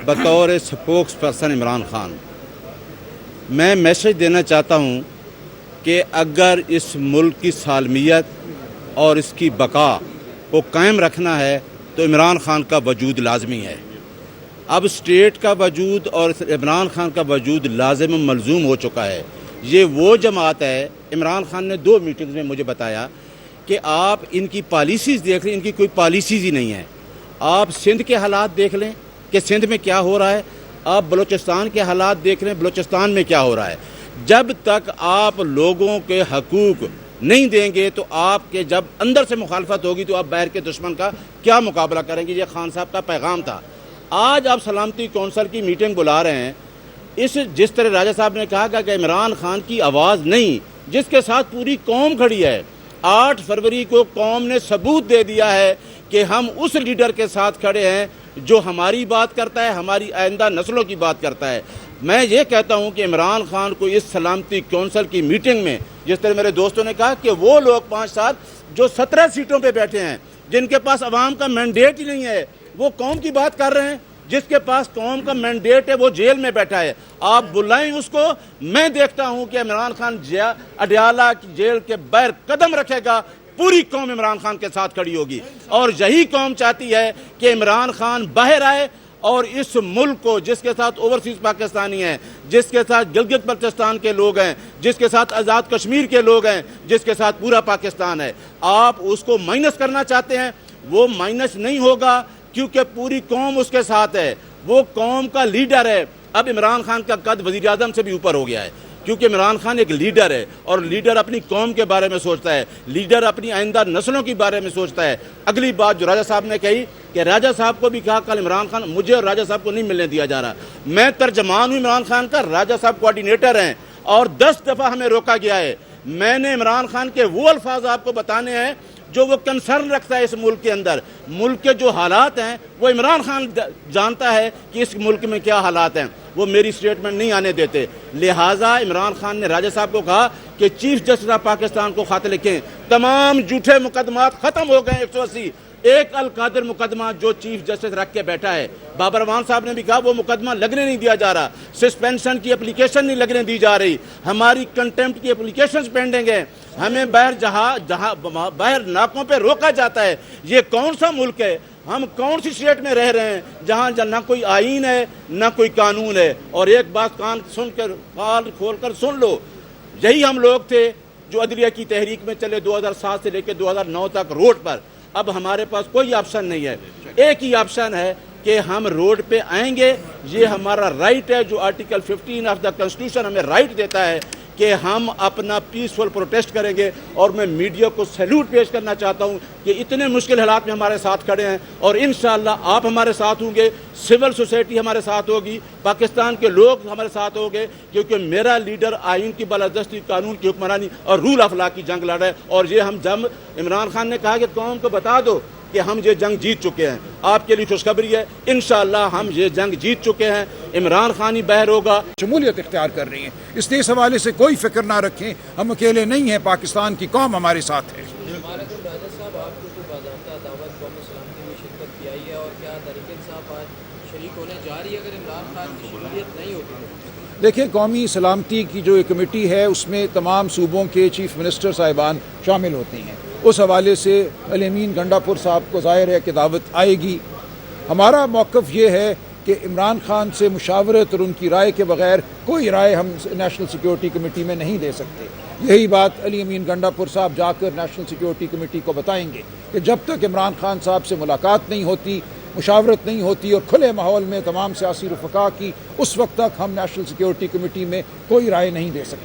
बतौर spokes person Imran Khan मैं message देना चाहता हूँ कि अगर इस मुल्क की सालमियत और इसकी बका को कायम रखना है तो इमरान खान का वजूद लाजमी है। अब स्टेट का वजूद और इमरान खान का वजूद लाजिम मलजूम हो चुका है। ये वो जमात है, इमरान खान ने 2 मीटिंग्स में मुझे बताया कि आप इनकी पॉलिसीज़ देख लें, इनकी कोई पॉलिसीज़ ही नहीं है। आप सिंध के हालात देख लें कि सिंध में क्या हो रहा है, आप बलूचिस्तान के हालात देख लें, बलूचिस्तान में क्या हो रहा है। जब तक आप लोगों के हकूक़ नहीं देंगे तो आपके जब अंदर से मुखालफत होगी तो आप बाहर के दुश्मन का क्या मुकाबला करेंगे। ये खान साहब का पैगाम था। आज आप सलामती कौंसल की मीटिंग बुला रहे हैं, जिस तरह राजा साहब ने कहा कि इमरान खान की आवाज़ नहीं, जिसके साथ पूरी कौम खड़ी है। 8 फरवरी को कौम ने सबूत दे दिया है कि हम उस लीडर के साथ खड़े हैं जो हमारी बात करता है, हमारी आइंदा नस्लों की बात करता है। मैं ये कहता हूँ कि इमरान खान को इस सलामती कौंसल की मीटिंग में, जिस तरह मेरे दोस्तों ने कहा कि वो लोग 5-7 जो 17 सीटों पे बैठे हैं, जिनके पास अवाम का मैंडेट ही नहीं है, वो कौम की बात कर रहे हैं। जिसके पास कौम का मैंडेट है वो जेल में बैठा है, आप बुलाएं उसको। मैं देखता हूँ कि इमरान खान अडयाला की जेल के बाहर कदम रखेगा, पूरी कौम इमरान खान के साथ खड़ी होगी। और यही कौम चाहती है कि इमरान खान बाहर आए और इस मुल्क को, जिसके साथ ओवरसीज पाकिस्तानी हैं, जिसके साथ गिलगित बल्तिस्तान के लोग हैं, जिसके साथ आज़ाद कश्मीर के लोग हैं, जिसके साथ पूरा पाकिस्तान है, आप उसको माइनस करना चाहते हैं। वो माइनस नहीं होगा क्योंकि पूरी कौम उसके साथ है, वो कौम का लीडर है। अब इमरान खान का कद वज़ीर आज़म से भी ऊपर हो गया है क्योंकि इमरान खान एक लीडर है और लीडर अपनी कौम के बारे में सोचता है, लीडर अपनी आइंदा नस्लों के बारे में सोचता है। अगली बात जो राजा साहब ने कही कि राजा साहब को भी कहा कल इमरान खान, मुझे और राजा साहब को नहीं मिलने दिया जा रहा। मैं तर्जमान हूँ इमरान खान का, राजा साहब कोऑर्डिनेटर हैं और 10 दफ़ा हमें रोका गया है। मैंने इमरान खान के वो अल्फाज आपको बताने हैं जो वो कंसर्न रखता है इस मुल्क के अंदर। मुल्क के जो हालात हैं वो इमरान खान जानता है कि इस मुल्क में क्या हालात हैं, वो मेरी स्टेटमेंट नहीं आने देते। लिहाजा इमरान खान ने राजा साहब को कहा कि चीफ जस्टिस ऑफ पाकिस्तान को खत लिखें, तमाम झूठे मुकदमात ख़त्म हो गए। 180 एक अलकादिर मुकदमा जो चीफ जस्टिस रख के बैठा है, बाबर अवान साहब ने भी कहा वो मुकदमा लगने नहीं दिया जा रहा, सस्पेंशन की एप्लीकेशन नहीं लगने दी जा रही, हमारी कंटेम्प्ट की एप्लीकेशन पेंडिंग है, हमें बाहर नाकों पे रोका जाता है। ये कौन सा मुल्क है, हम कौन सी स्टेट में रह रहे हैं जहाँ ना कोई आईन है ना कोई कानून है। और एक बात कान खोल कर सुन लो, यही हम लोग थे जो अदलिया की तहरीक में चले 2007 से लेकर 2009 तक रोड पर। अब हमारे पास कोई ऑप्शन नहीं है, एक ही ऑप्शन है कि हम रोड पे आएंगे। ये हमारा राइट है जो आर्टिकल 15 ऑफ द कॉन्स्टिट्यूशन हमें राइट देता है कि हम अपना पीसफुल प्रोटेस्ट करेंगे। और मैं मीडिया को सैल्यूट पेश करना चाहता हूँ कि इतने मुश्किल हालात में हमारे साथ खड़े हैं और इंशाअल्लाह आप हमारे साथ होंगे, सिविल सोसाइटी हमारे साथ होगी, पाकिस्तान के लोग हमारे साथ होंगे, क्योंकि मेरा लीडर आइन की बालादस्ती, कानून की हुक्मरानी और रूल ऑफ लॉ की जंग लड़ रहा है। और ये हम जब इमरान खान ने कहा कि कौम को बता दो कि हम ये जंग जीत चुके हैं, आपके लिए खुशखबरी है, इंशाअल्लाह हम ये जंग जीत चुके हैं। इमरान खान ही बाहर होगा। शमूलियत इख्तियार कर रही है, इसलिए इस हवाले से कोई फिक्र ना रखें, हम अकेले नहीं हैं, पाकिस्तान की कौम हमारे साथ है। देखिए, कौमी सलामती की जो एक कमेटी है उसमें तमाम सूबों के चीफ मिनिस्टर साहिबान शामिल होते हैं। उस हवाले से अली अमीन गंडापुर साहब को ज़ाहिर है कि दावत आएगी। हमारा मौक़िफ़ ये है कि इमरान खान से मुशावरत और उनकी राय के बग़ैर कोई राय हम नेशनल सिक्योरिटी कमेटी में नहीं दे सकते। यही बात अली अमीन गंडापुर साहब जाकर नेशनल सिक्योरिटी कमेटी को बताएंगे कि जब तक इमरान खान साहब से मुलाकात नहीं होती, मुशावरत नहीं होती और खुले माहौल में तमाम सियासी रुफ़का की, उस वक्त तक हम नेशनल सिक्योरिटी कमेटी में कोई राय नहीं दे सकते।